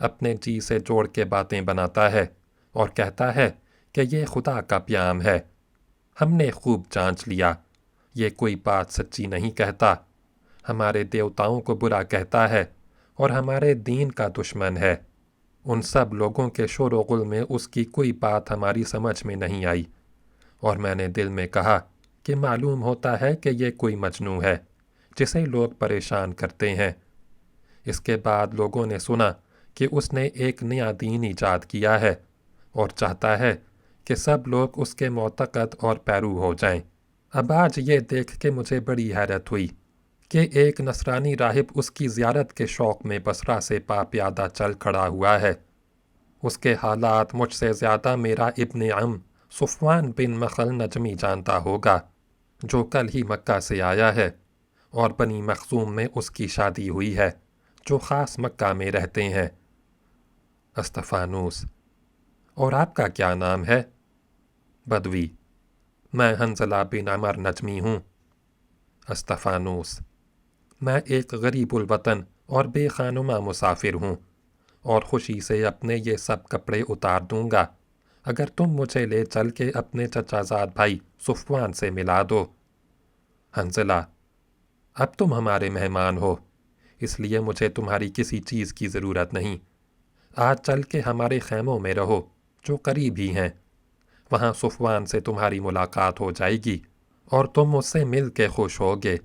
اپنے جی سے جوڑ کے باتیں بناتا ہے اور کہتا ہے کہ یہ خدا کا پیام ہے۔ ہم نے خوب جانچ لیا، یہ کوئی بات سچی نہیں کہتا، ہمارے دیوتاؤں کو برا کہتا ہے اور ہمارے دین کا دشمن ہے۔ ان سب لوگوں کے شور و غل میں اس کی کوئی بات ہماری سمجھ میں نہیں آئی، اور میں نے دل میں کہا کہ معلوم ہوتا ہے کہ یہ کوئی مجنوں ہے جسے لوگ پریشان کرتے ہیں۔ اس کے بعد لوگوں نے سنا کہ اس نے ایک نیا دین ایجاد کیا ہے اور چاہتا ہے کہ سب لوگ اس کے معتقد اور پیرو ہو جائیں۔ اب آج یہ دیکھ کے مجھے بڑی حیرت ہوئی کہ ایک نصرانی راہب اس کی زیارت کے شوق میں بصرہ سے پا پیادہ چل کھڑا ہوا ہے۔ اس کے حالات مجھ سے زیادہ میرا ابن عم صفوان بن مخل نجمی جانتا ہوگا، جو کل ہی مکہ سے آیا ہے، اور بنی مخزوم میں اس کی شادی ہوئی ہے، جو خاص مکہ میں رہتے ہیں۔ استفانوس: اور آپ کا کیا نام ہے؟ بدوی: میں حنظلہ بن عمر نجمی ہوں۔ استفانوس: میں ایک غریب الوطن اور بے خانماں مسافر ہوں، اور خوشی سے اپنے یہ سب کپڑے اتار دوں گا اگر تم مجھے لے چل کے اپنے چچا زاد بھائی صفوان سے ملا دو۔ حنظلہ: اب تم ہمارے مہمان ہو، اس لیے مجھے تمہاری کسی چیز کی ضرورت نہیں۔ آج چل کے ہمارے خیموں میں رہو جو قریب ہی ہیں، وہاں صفوان سے تمہاری ملاقات ہو جائے گی اور تم اس سے مل کے خوش ہوگے،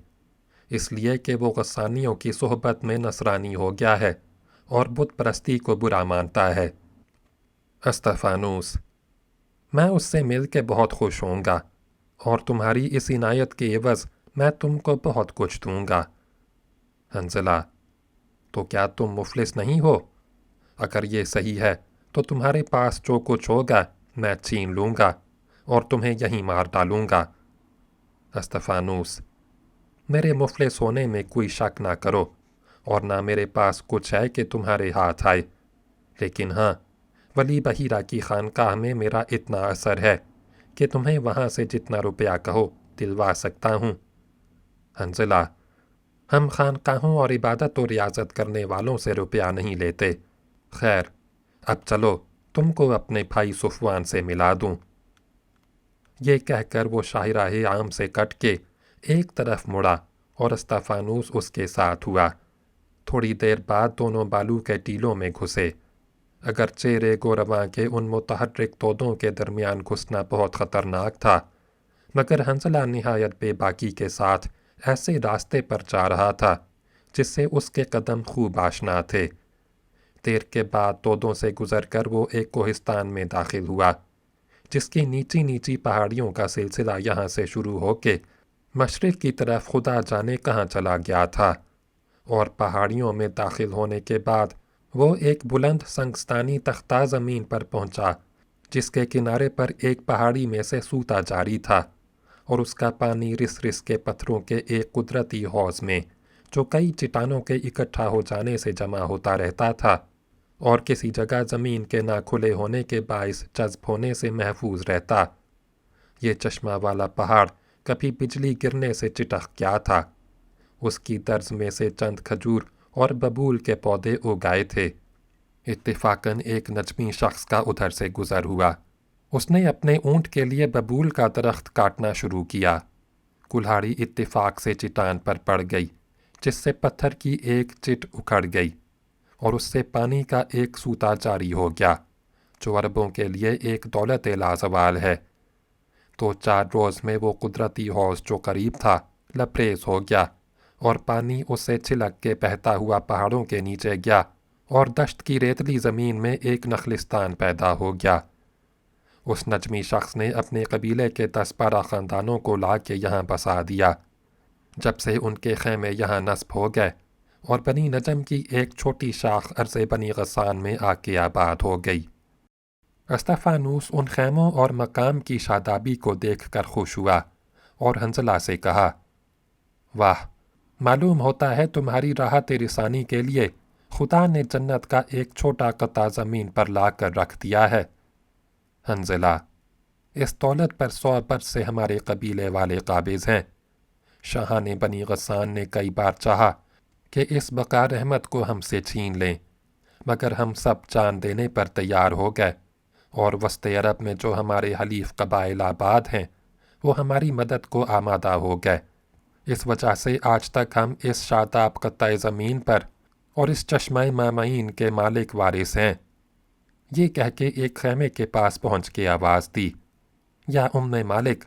اس لیے کہ وہ غسانیوں کی صحبت میں نصرانی ہو گیا ہے اور بت پرستی کو برا مانتا ہے۔ استفانوس: میں اس سے مل کے بہت خوش ہوں گا، اور تمہاری اس عنایت کے عوض میں تم کو بہت کچھ دوں گا۔ حنظلہ: تو کیا تم مفلس نہیں ہو؟ اگر یہ صحیح ہے تو تمہارے پاس جو کچھ ہوگا میں چھین لوں گا اور تمہیں یہیں مار ڈالوں گا۔ استفانوس: میرے مفلس ہونے میں کوئی شک نہ کرو، اور نہ میرے پاس کچھ ہے کہ تمہارے ہاتھ آئے، لیکن ہاں، ولی بحیرہ کی خانقاہ میں میرا اتنا اثر ہے کہ تمہیں وہاں سے جتنا روپیہ کہو دلوا سکتا ہوں۔ حنظلہ: ہم خانقاہوں اور عبادت و ریاضت کرنے والوں سے روپیہ نہیں لیتے۔ خیر، اب چلو تم کو اپنے بھائی صفوان سے ملا دوں۔ یہ کہہ کر وہ شاہراہ عام سے کٹ کے ایک طرف مڑا اور استفانوس اس کے ساتھ ہوا۔ تھوڑی دیر بعد دونوں بالو کے ٹیلوں میں گھسے۔ اگرچہ ریگ و رواں کے ان متحرک تودوں کے درمیان گھسنا بہت خطرناک تھا، مگر حنظلہ نہایت بے باکی کے ساتھ ایسے راستے پر جا رہا تھا جس سے اس کے قدم خوب آشنا تھے۔ دیر کے بعد تودوں سے گزر کر وہ ایک کوہستان میں داخل ہوا، جس کی نیچی نیچی پہاڑیوں کا سلسلہ یہاں سے شروع ہو کے مشرق کی طرف خدا جانے کہاں چلا گیا تھا، اور پہاڑیوں میں داخل ہونے کے بعد وہ ایک بلند سنگستانی تختہ زمین پر پہنچا، جس کے کنارے پر ایک پہاڑی میں سے سوتا جاری تھا، اور اس کا پانی رس رس کے پتھروں کے ایک قدرتی حوض میں جو کئی چٹانوں کے اکٹھا ہو جانے سے جمع ہوتا رہتا تھا اور کسی جگہ زمین کے نہ کھلے ہونے کے باعث جذب ہونے سے محفوظ رہتا۔ یہ چشمہ والا پہاڑ کبھی بجلی گرنے سے چٹخ گیا تھا۔ اس کی طرز میں سے چند کھجور اور ببول کے پودے اگائے تھے۔ اتفاقاً ایک نجمی شخص کا ادھر سے گزر ہوا۔ اس نے اپنے اونٹ کے لیے ببول کا درخت کاٹنا شروع کیا۔ کلہاڑی اتفاق سے چٹان پر پڑ گئی، جس سے پتھر کی ایک چٹ اکھڑ گئی، اور اس سے پانی کا ایک سوتا جاری ہو گیا، جو عربوں کے لیے ایک دولت لازوال ہے۔ تو 4 روز میں وہ قدرتی حوض جو قریب تھا لبریز ہو گیا، اور پانی اس سے چھلک کے بہتا ہوا پہاڑوں کے نیچے گیا، اور دشت کی ریتلی زمین میں ایک نخلستان پیدا ہو گیا۔ اس نجمی شخص نے اپنے قبیلے کے 10-12 خاندانوں کو لا کے یہاں بسا دیا۔ جب سے ان کے خیمے یہاں نصب ہو گئے، اور بنی نجم کی ایک چھوٹی شاخ عرض بنی غسان میں آ کے آباد ہو گئی۔ استفانوس ان خیموں اور مقام کی شادابی کو دیکھ کر خوش ہوا، اور حنظلہ سے کہا: واہ، معلوم ہوتا ہے تمہاری راحت رسانی کے لیے خدا نے جنت کا ایک چھوٹا قطع زمین پر لا کر رکھ دیا ہے۔ حنظلہ: اس دولت پر 100 برس سے ہمارے قبیلے والے قابض ہیں۔ شاہان بنی غسان نے کئی بار چاہا کہ اس بقا رحمت کو ہم سے چھین لیں، مگر ہم سب جان دینے پر تیار ہو گئے، اور وسط عرب میں جو ہمارے حلیف قبائل آباد ہیں وہ ہماری مدد کو آمادہ ہو گئے۔ اس وجہ سے آج تک ہم اس شاداب قطع زمین پر اور اس چشمہ مامعین کے مالک وارث ہیں۔ یہ کہہ کے ایک خیمے کے پاس پہنچ کے آواز دی، یا مالک۔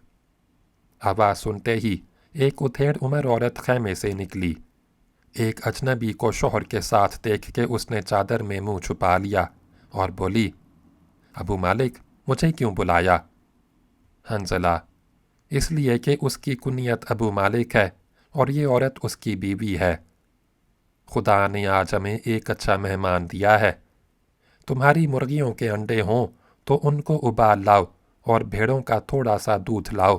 آواز سنتے ہی ایک ادھیڑ عمر عورت خیمے سے نکلی۔ ایک اجنبی کو شوہر کے ساتھ دیکھ کے اس نے چادر میں منہ چھپا لیا اور بولی، ابو مالک، مجھے کیوں بلایا؟ حنظلہ، اس لیے کہ اس کی کنیت ابو مالک ہے اور یہ عورت اس کی بیوی ہے۔ خدا نے آج ہمیں ایک اچھا مہمان دیا ہے۔ تمہاری مرغیوں کے انڈے ہوں تو ان کو ابال لاؤ اور بھیڑوں کا تھوڑا سا دودھ لاؤ،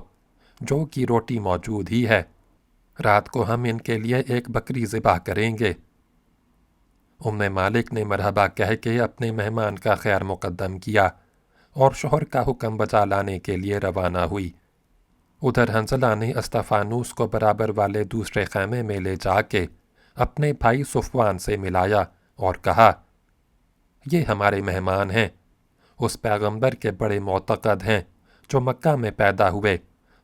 جو کی روٹی موجود ہی ہے۔ رات کو ہم ان کے لیے ایک بکری ذبح کریں گے۔ مالک نے مرحبا کہہ کے اپنے مہمان کا خیر مقدم کیا اور شوہر کا حکم بجا لانے کے لیے روانہ ہوئی۔ ادھر حنظلہ نے استفانوس کو برابر والے دوسرے خیمے میں لے جا کے اپنے بھائی صفوان سے ملایا اور کہا، یہ ہمارے مہمان ہیں، اس پیغمبر کے بڑے معتقد ہیں جو مکہ میں پیدا ہوئے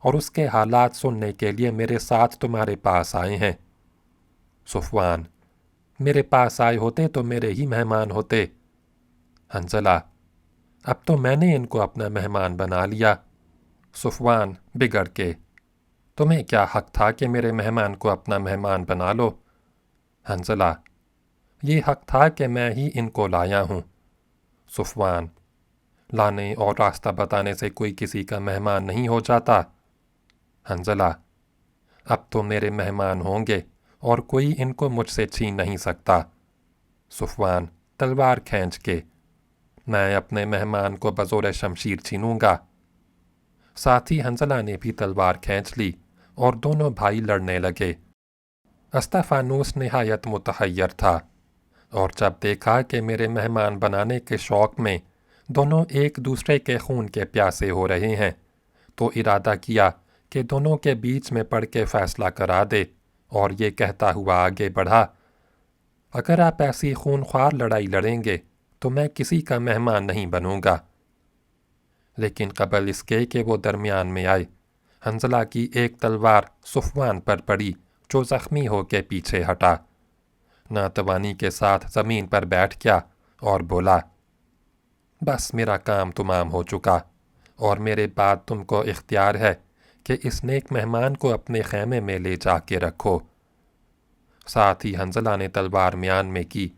اور اس کے حالات سننے کے لیے میرے ساتھ تمہارے پاس آئے ہیں۔ صفوان، میرے پاس آئے ہوتے تو میرے ہی مہمان ہوتے۔ حنظلہ، اب تو میں نے ان کو اپنا مہمان بنا لیا۔ صفوان بگڑ کے، تمہیں کیا حق تھا کہ میرے مہمان کو اپنا مہمان بنا لو؟ حنظلہ، یہ حق تھا کہ میں ہی ان کو لایا ہوں۔ صفوان، لانے اور راستہ بتانے سے کوئی کسی کا مہمان نہیں ہو جاتا۔ حنظلہ، اب تو میرے مہمان ہوں گے اور کوئی ان کو مجھ سے چھین نہیں سکتا۔ صفوان تلوار کھینچ کے، میں اپنے مہمان کو بزور شمشیر چھینوں گا۔ ساتھ ہی حنظلہ نے بھی تلوار کھینچ لی اور دونوں بھائی لڑنے لگے۔ استفانوس نہایت متحیر تھا، اور جب دیکھا کہ میرے مہمان بنانے کے شوق میں دونوں ایک دوسرے کے خون کے پیاسے ہو رہے ہیں تو ارادہ کیا کہ دونوں کے بیچ میں پڑھ کے فیصلہ کرا دے، اور یہ کہتا ہوا آگے بڑھا، اگر آپ ایسی خونخوار لڑائی لڑیں گے تو میں کسی کا مہمان نہیں بنوں گا۔ لیکن قبل اس کے کہ وہ درمیان میں آئے، حنظلہ کی ایک تلوار صفوان پر پڑی جو زخمی ہو کے پیچھے ہٹا، ناتوانی کے ساتھ زمین پر بیٹھ گیا اور بولا، بس میرا کام تمام ہو چکا، اور میرے بعد تم کو اختیار ہے کہ اس نیک مہمان کو اپنے خیمے میں لے جا کے رکھو۔ ساتھ ہی حنظلہ نے تلوار میان میں کی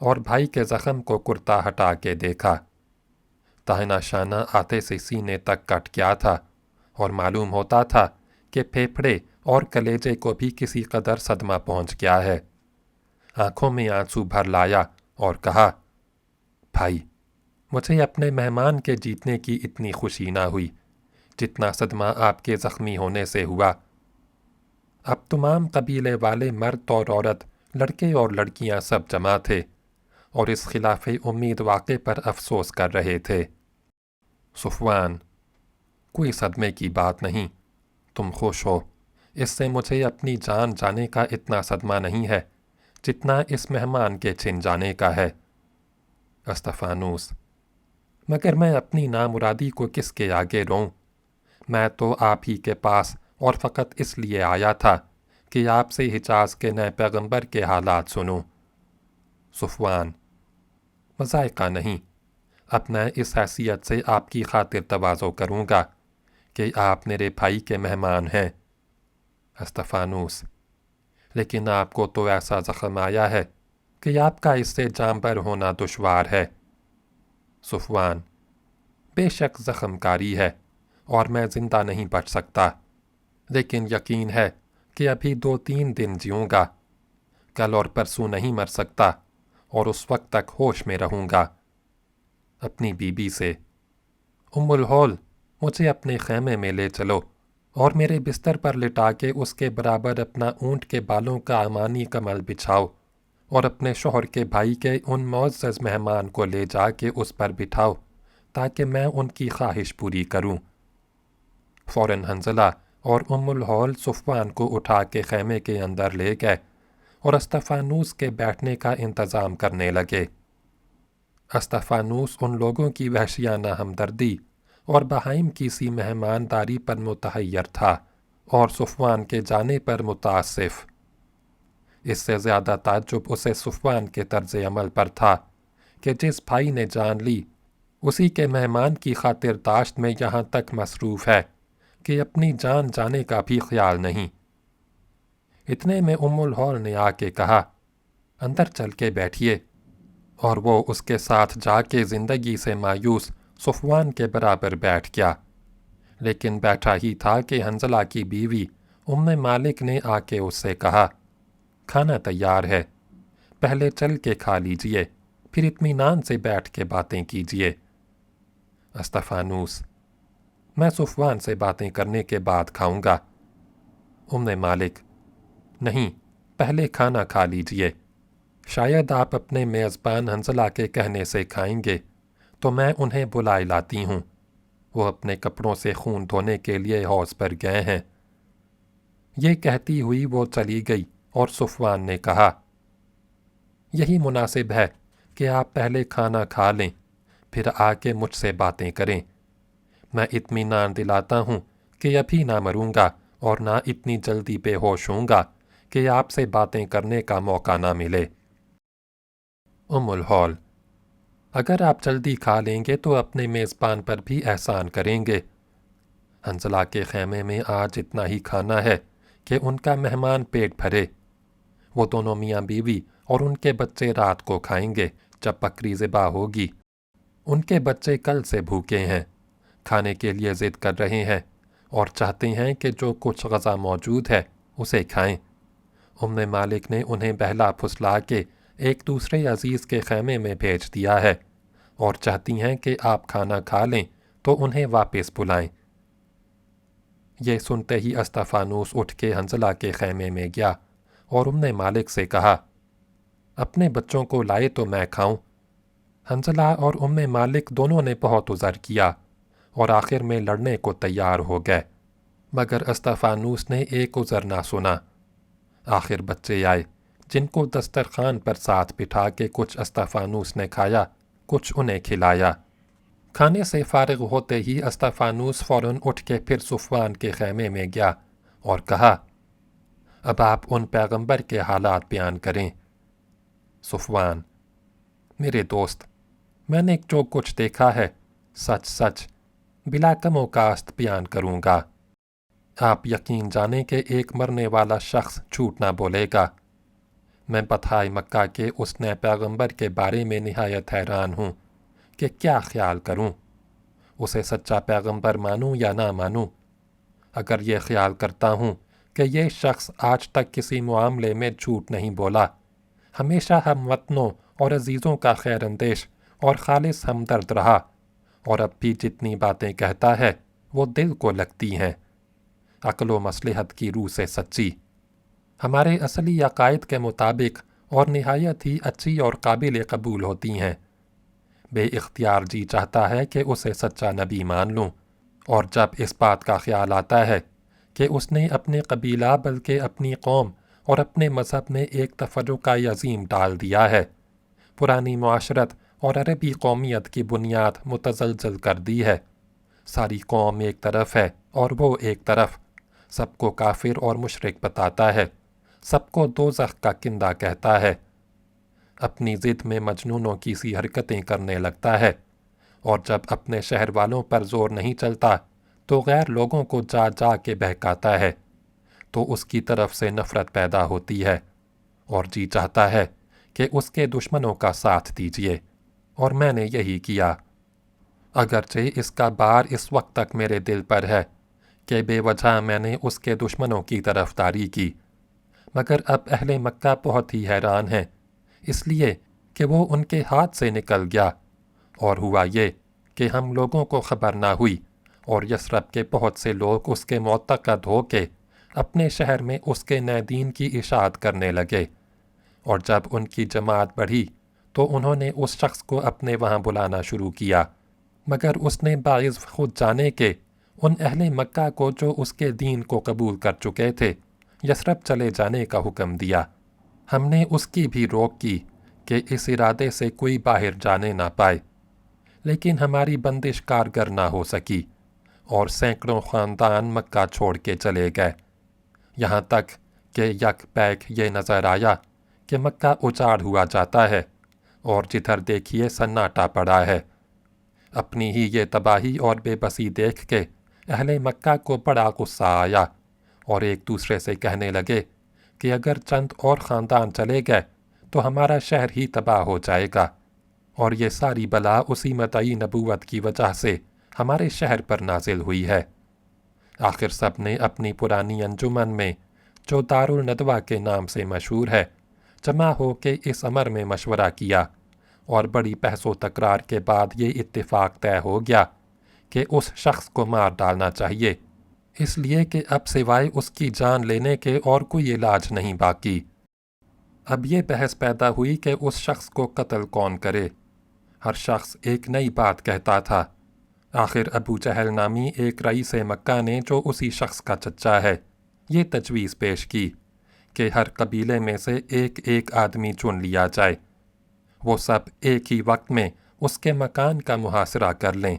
اور بھائی کے زخم کو کرتا ہٹا کے دیکھا۔ داہنا شانہ آتے سے سینے تک کٹ گیا تھا، اور معلوم ہوتا تھا کہ پھیپھڑے اور کلیجے کو بھی کسی قدر صدمہ پہنچ گیا ہے۔ آنکھوں میں آنسو بھر لایا اور کہا، بھائی، مجھے اپنے مہمان کے جیتنے کی اتنی خوشی نہ ہوئی جتنا صدمہ آپ کے زخمی ہونے سے ہوا۔ اب تمام قبیلے والے مرد اور عورت، لڑکے اور لڑکیاں سب جمع تھے اور اس خلاف امید واقعے پر افسوس کر رہے تھے۔ صفوان، کوئی صدمے کی بات نہیں، تم خوش ہو، اس سے مجھے اپنی جان جانے کا اتنا صدمہ نہیں ہے جتنا اس مہمان کے چھن جانے کا ہے۔ استفانوس، مگر میں اپنی نامرادی کو کس کے آگے روں؟ میں تو آپ ہی کے پاس اور فقط اس لیے آیا تھا کہ آپ سے حجاز کے نئے پیغمبر کے حالات سنوں۔ صفوان، مذائقہ نہیں، اب میں اس حیثیت سے آپ کی خاطر تواضع کروں گا کہ آپ میرے بھائی کے مہمان ہیں۔ استفانوس، لیکن آپ کو تو ایسا زخم آیا ہے کہ آپ کا اس سے جاں بر ہونا دشوار ہے۔ صفوان، بے شک زخم کاری ہے اور میں زندہ نہیں بچ سکتا، لیکن یقین ہے کہ ابھی 2-3 دن جیوں گا، کل اور پرسوں نہیں مر سکتا، اور اس وقت تک ہوش میں رہوں گا۔ اپنی بیوی سے، الہول، مجھے اپنے خیمے میں لے چلو اور میرے بستر پر لٹا کے اس کے برابر اپنا اونٹ کے بالوں کا امانی کمل بچھاؤ، اور اپنے شوہر کے بھائی کے ان معزز مہمان کو لے جا کے اس پر بٹھاؤ تاکہ میں ان کی خواہش پوری کروں۔ فوراً حنظلہ اور الہول صفوان کو اٹھا کے خیمے کے اندر لے گئے اور استفانوس کے بیٹھنے کا انتظام کرنے لگے۔ استفانوس ان لوگوں کی وحشیانہ ہمدردی اور بہائم کی سی مہمانداری پر متحیر تھا اور صفوان کے جانے پر متاسف۔ اس سے زیادہ تعجب اسے صفوان کے طرز عمل پر تھا کہ جس بھائی نے جان لی اسی کے مہمان کی خاطر داشت میں یہاں تک مصروف ہے کہ اپنی جان جانے کا بھی خیال نہیں۔ اتنے میں الہول نے آ کے کہا، اندر چل کے بیٹھیے، اور وہ اس کے ساتھ جا کے زندگی سے مایوس صفوان کے برابر بیٹھ گیا۔ لیکن بیٹھا ہی تھا کہ حنظلہ کی بیوی مالک نے آ کے اس سے کہا، کھانا تیار ہے، پہلے چل کے کھا لیجئے، پھر اطمینان سے بیٹھ کے باتیں کیجئے۔ استفانوس: میں صفوان سے باتیں کرنے کے بعد کھاؤں گا۔ مالک: نہیں، پہلے کھانا کھا لیجئے، شاید آپ اپنے میزبان حنظلہ کے کہنے سے کھائیں گے تو میں انہیں بلائے لاتی ہوں، وہ اپنے کپڑوں سے خون دھونے کے لیے حوض پر گئے ہیں۔ یہ کہتی ہوئی وہ چلی گئی اور صفوان نے کہا، یہی مناسب ہے کہ آپ پہلے کھانا کھا لیں، پھر آ کے مجھ سے باتیں کریں۔ میں اطمینان دلاتا ہوں کہ ابھی نہ مروں گا اور نہ اتنی جلدی بے ہوش ہوں گا کہ آپ سے باتیں کرنے کا موقع نہ ملے۔ الہول: اگر آپ جلدی کھا لیں گے تو اپنے میزبان پر بھی احسان کریں گے۔ حنظلہ کے خیمے میں آج اتنا ہی کھانا ہے کہ ان کا مہمان پیٹ بھرے۔ وہ دونوں میاں بیوی اور ان کے بچے رات کو کھائیں گے جب بکری ذبح ہوگی۔ ان کے بچے کل سے بھوکے ہیں، کھانے کے لیے ضد کر رہے ہیں اور چاہتے ہیں کہ جو کچھ غذا موجود ہے اسے کھائیں۔ مالک نے انہیں بہلا پھسلا کے ایک دوسرے عزیز کے خیمے میں بھیج دیا ہے اور چاہتی ہیں کہ آپ کھانا کھا لیں تو انہیں واپس بلائیں۔ یہ سنتے ہی استفانوس اٹھ کے حنظلہ کے خیمے میں گیا اور مالک سے کہا، اپنے بچوں کو لائے تو میں کھاؤں۔ حنظلہ اور مالک دونوں نے بہت عذر کیا اور آخر میں لڑنے کو تیار ہو گئے، مگر استفانوس نے ایک عذر نہ سنا۔ آخر بچے آئے جن کو دسترخوان پر ساتھ بٹھا کے کچھ استفانوس نے کھایا، کچھ انہیں کھلایا۔ کھانے سے فارغ ہوتے ہی استفانوس فوراً اٹھ کے پھر صفوان کے خیمے میں گیا اور کہا، اب آپ ان پیغمبر کے حالات بیان کریں۔ صفوان: میرے دوست، میں نے جو کچھ دیکھا ہے سچ سچ بلا کم و کاست بیان کروں گا۔ آپ یقین جانیں کہ ایک مرنے والا شخص جھوٹ نہ بولے گا۔ میں بطحائے مکہ کے اس نئے پیغمبر کے بارے میں نہایت حیران ہوں کہ کیا خیال کروں، اسے سچا پیغمبر مانوں یا نہ مانوں۔ اگر یہ خیال کرتا ہوں کہ یہ شخص آج تک کسی معاملے میں جھوٹ نہیں بولا، ہمیشہ ہم وطنوں اور عزیزوں کا خیر اندیش اور خالص ہمدرد رہا، اور اب بھی جتنی باتیں کہتا ہے وہ دل کو لگتی ہیں، عقل و مصلحت کی روح سے سچی، ہمارے اصلی عقائد کے مطابق اور نہایت ہی اچھی اور قابل قبول ہوتی ہیں۔ بے اختیار جی چاہتا ہے کہ اسے سچا نبی مان لوں، اور جب اس بات کا خیال آتا ہے کہ اس نے اپنے قبیلہ بلکہ اپنی قوم اور اپنے مذہب میں ایک تفرقہ عظیم ڈال دیا ہے، پرانی معاشرت اور عربی قومیت کی بنیاد متزلزل کر دی ہے، ساری قوم ایک طرف ہے اور وہ ایک طرف، سب کو کافر اور مشرک بتاتا ہے، سب کو دوزخ کا کندہ کہتا ہے، اپنی ضد میں مجنونوں کی سی حرکتیں کرنے لگتا ہے، اور جب اپنے شہر والوں پر زور نہیں چلتا تو غیر لوگوں کو جا جا کے بہکاتا ہے، تو اس کی طرف سے نفرت پیدا ہوتی ہے، اور جی چاہتا ہے کہ اس کے دشمنوں کا ساتھ دیجیے، اور میں نے یہی کیا، اگرچہ اس کا بار اس وقت تک میرے دل پر ہے کہ بے وجہ میں نے اس کے دشمنوں کی طرفداری کی، مگر اب اہل مکہ بہت ہی حیران ہیں، اس لیے کہ وہ ان کے ہاتھ سے نکل گیا، اور ہوا یہ کہ ہم لوگوں کو خبر نہ ہوئی، اور یثرب کے بہت سے لوگ اس کے معتقد ہو کے اپنے شہر میں اس کے نئے دین کی اشاعت کرنے لگے، اور جب ان کی جماعت بڑھی تو انہوں نے اس شخص کو اپنے وہاں بلانا شروع کیا، مگر اس نے باعث خود جانے کے ان اہل مکہ کو جو اس کے دین کو قبول کر چکے تھے یثرب چلے جانے کا حکم دیا۔ ہم نے اس کی بھی روک کی کہ اس ارادے سے کوئی باہر جانے نہ پائے، لیکن ہماری بندش کارگر نہ ہو سکی اور سینکڑوں خاندان مکہ چھوڑ کے چلے گئے، یہاں تک کہ یک پیک یہ نظر آیا کہ مکہ اجاڑ ہوا جاتا ہے اور جدھر دیکھیے سناٹا پڑا ہے۔ اپنی ہی یہ تباہی اور بے بسی دیکھ کے اہل مکہ کو بڑا غصہ آیا اور ایک دوسرے سے کہنے لگے کہ اگر چند اور خاندان چلے گئے تو ہمارا شہر ہی تباہ ہو جائے گا، اور یہ ساری بلا اسی مدعی نبوت کی وجہ سے ہمارے شہر پر نازل ہوئی ہے۔ آخر سب نے اپنی پرانی انجمن میں جو دارالندوہ کے نام سے مشہور ہے جمع ہو کے اس امر میں مشورہ کیا، اور بڑی بحث و تکرار کے بعد یہ اتفاق طے ہو گیا کہ اس شخص کو مار ڈالنا چاہیے، اس لیے کہ اب سوائے اس کی جان لینے کے اور کوئی علاج نہیں باقی۔ اب یہ بحث پیدا ہوئی کہ اس شخص کو قتل کون کرے۔ ہر شخص ایک نئی بات کہتا تھا۔ آخر ابو جہل نامی ایک رئیس مکہ نے، جو اسی شخص کا چچا ہے، یہ تجویز پیش کی کہ ہر قبیلے میں سے ایک ایک آدمی چن لیا جائے، وہ سب ایک ہی وقت میں اس کے مکان کا محاصرہ کر لیں،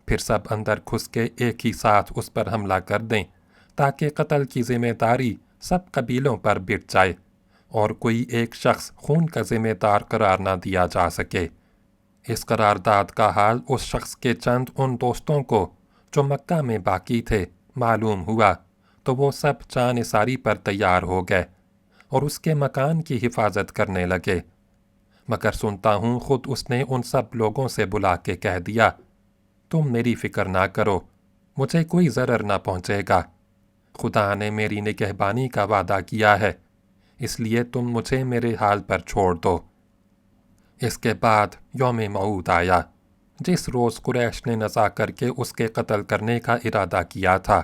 پھر سب اندر گھس کے ایک ہی ساتھ اس پر حملہ کر دیں تاکہ قتل کی ذمہ داری سب قبیلوں پر بٹ جائے اور کوئی ایک شخص خون کا ذمہ دار قرار نہ دیا جا سکے۔ اس قرارداد کا حال اس شخص کے چند ان دوستوں کو جو مکہ میں باقی تھے معلوم ہوا تو وہ سب جان نثاری پر تیار ہو گئے اور اس کے مکان کی حفاظت کرنے لگے، مگر سنتا ہوں خود اس نے ان سب لوگوں سے بلا کے کہہ دیا، تم میری فکر نہ کرو، مجھے کوئی ضرر نہ پہنچے گا، خدا نے میری نگہبانی کا وعدہ کیا ہے، اس لیے تم مجھے میرے حال پر چھوڑ دو۔ اس کے بعد یوم موعود آیا، جس روز قریش نے نزاع کر کے اس کے قتل کرنے کا ارادہ کیا تھا۔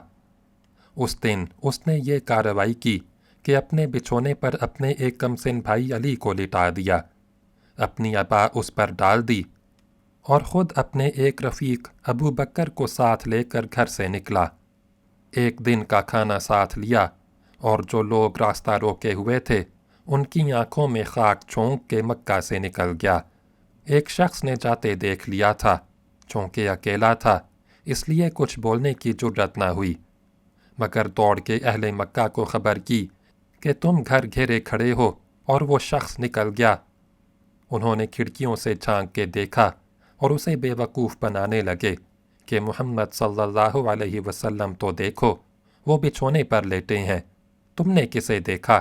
اس دن اس نے یہ کارروائی کی کہ اپنے بچھونے پر اپنے ایک کمسن بھائی علی کو لٹا دیا، اپنی عبا اس پر ڈال دی اور خود اپنے ایک رفیق ابو بکر کو ساتھ لے کر گھر سے نکلا۔ ایک دن کا کھانا ساتھ لیا اور جو لوگ راستہ روکے ہوئے تھے ان کی آنکھوں میں خاک چھونک کے مکہ سے نکل گیا۔ ایک شخص نے جاتے دیکھ لیا تھا، چونکہ اکیلا تھا اس لیے کچھ بولنے کی جرت نہ ہوئی، مگر دوڑ کے اہل مکہ کو خبر کی کہ تم گھر گھیرے کھڑے ہو اور وہ شخص نکل گیا۔ انہوں نے کھڑکیوں سے جھانک کے دیکھا اور اسے بے وقوف بنانے لگے کہ محمد صلی اللہ علیہ وسلم تو دیکھو، وہ بچھونے پر لیٹے ہیں، تم نے کسے دیکھا؟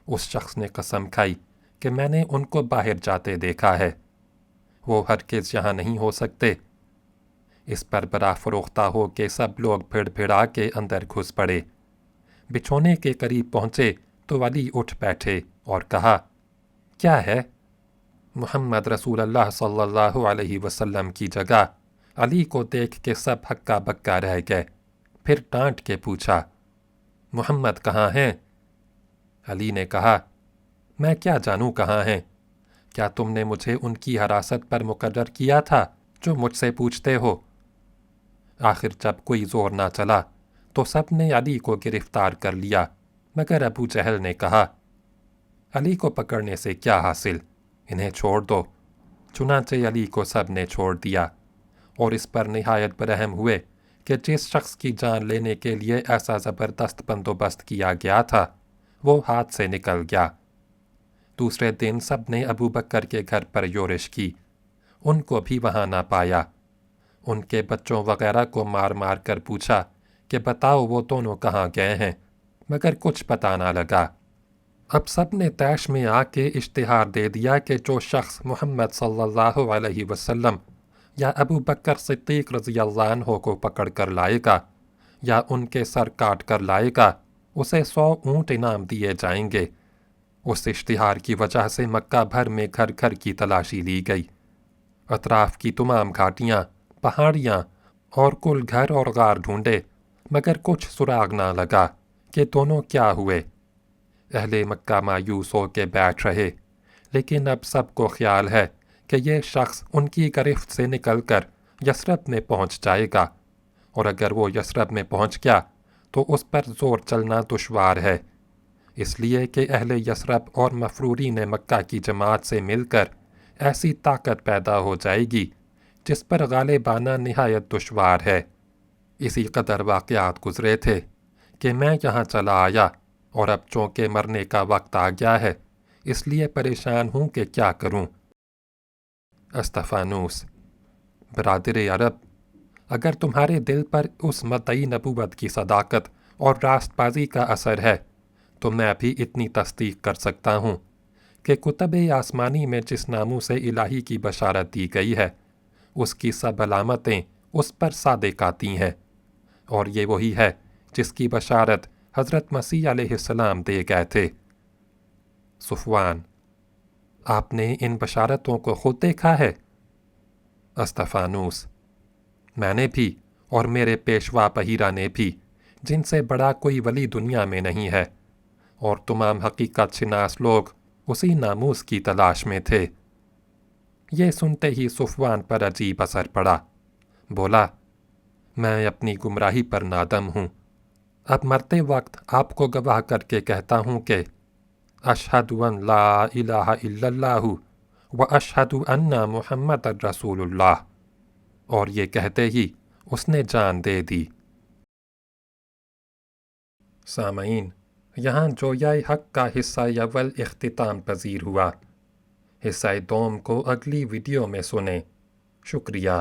اس شخص نے قسم کھائی کہ میں نے ان کو باہر جاتے دیکھا ہے، وہ ہرگز یہاں نہیں ہو سکتے۔ اس پر بڑا فروختہ ہو کے سب لوگ بھیڑ بھیڑا کے اندر گھس پڑے۔ بچھونے کے قریب پہنچے تو علی اٹھ بیٹھے اور کہا، کیا ہے؟ محمد رسول اللہ صلی اللہ علیہ وسلم کی جگہ علی کو دیکھ کے سب ہکا بکا رہ گئے، پھر ڈانٹ کے پوچھا، محمد کہاں ہیں؟ علی نے کہا، میں کیا جانوں کہاں ہیں، کیا تم نے مجھے ان کی حراست پر مقرر کیا تھا جو مجھ سے پوچھتے ہو؟ آخر جب کوئی زور نہ چلا تو سب نے علی کو گرفتار کر لیا، مگر ابو جہل نے کہا، علی کو پکڑنے سے کیا حاصل، انہیں چھوڑ دو۔ چنانچہ علی کو سب نے چھوڑ دیا اور اس پر نہایت برہم ہوئے کہ جس شخص کی جان لینے کے لیے ایسا زبردست بندوبست کیا گیا تھا وہ ہاتھ سے نکل گیا۔ دوسرے دن سب نے ابو بکر کے گھر پر یورش کی، ان کو بھی وہاں نہ پایا۔ ان کے بچوں وغیرہ کو مار مار کر پوچھا کہ بتاؤ وہ دونوں کہاں گئے ہیں، مگر کچھ پتہ نہ لگا۔ اب سب نے طیش میں آ کے اشتہار دے دیا کہ جو شخص محمد صلی اللہ علیہ وسلم یا ابو بکر صدیق رضی اللہ عنہ کو پکڑ کر لائے گا یا ان کے سر کاٹ کر لائے گا، اسے 100 اونٹ انعام دیے جائیں گے۔ اس اشتہار کی وجہ سے مکہ بھر میں گھر گھر کی تلاشی لی گئی، اطراف کی تمام گھاٹیاں، پہاڑیاں اور کل گھر اور غار ڈھونڈے، مگر کچھ سراغ نہ لگا کہ دونوں کیا ہوئے۔ اہل مکہ مایوس ہو کے بیٹھ رہے، لیکن اب سب کو خیال ہے کہ یہ شخص ان کی گرفت سے نکل کر یثرب میں پہنچ جائے گا، اور اگر وہ یثرب میں پہنچ گیا تو اس پر زور چلنا دشوار ہے، اس لیے کہ اہل یثرب اور مفرورین مکہ کی جماعت سے مل کر ایسی طاقت پیدا ہو جائے گی جس پر غالبانہ نہایت دشوار ہے۔ اسی قدر واقعات گزرے تھے کہ میں یہاں چلا آیا اور اب چونکہ مرنے کا وقت آ گیا ہے اس لیے پریشان ہوں کہ کیا کروں۔ استفانوس: برادر عرب، اگر تمہارے دل پر اس مدعی نبوت کی صداقت اور راست بازی کا اثر ہے تو میں بھی اتنی تصدیق کر سکتا ہوں کہ کتب آسمانی میں جس ناموس الہی کی بشارت دی گئی ہے اس کی سب علامتیں اس پر صادق آتی ہیں، اور یہ وہی ہے جس کی بشارت حضرت مسیح علیہ السلام دے گئے تھے۔ صفوان: آپ نے ان بشارتوں کو خود دیکھا ہے؟ استفانوس: میں نے بھی اور میرے پیشوا بحیرہ نے بھی، جن سے بڑا کوئی ولی دنیا میں نہیں ہے، اور تمام حقیقت شناس لوگ اسی ناموس کی تلاش میں تھے۔ یہ سنتے ہی صفوان پر عجیب اثر پڑا۔ بولا: میں اپنی گمراہی پر نادم ہوں۔ اب مرتے وقت آپ کو گواہ کر کے کہتا ہوں کہ اشہد ان لا الہ الا اللہ و اشہد ان محمد رسول اللہ، اور یہ کہتے ہی اس نے جان دے دی۔ سامعین، یہاں جویائے حق کا حصہ اول اختتام پذیر ہوا۔ حصہ دوم کو اگلی ویڈیو میں سنیں۔ شکریہ۔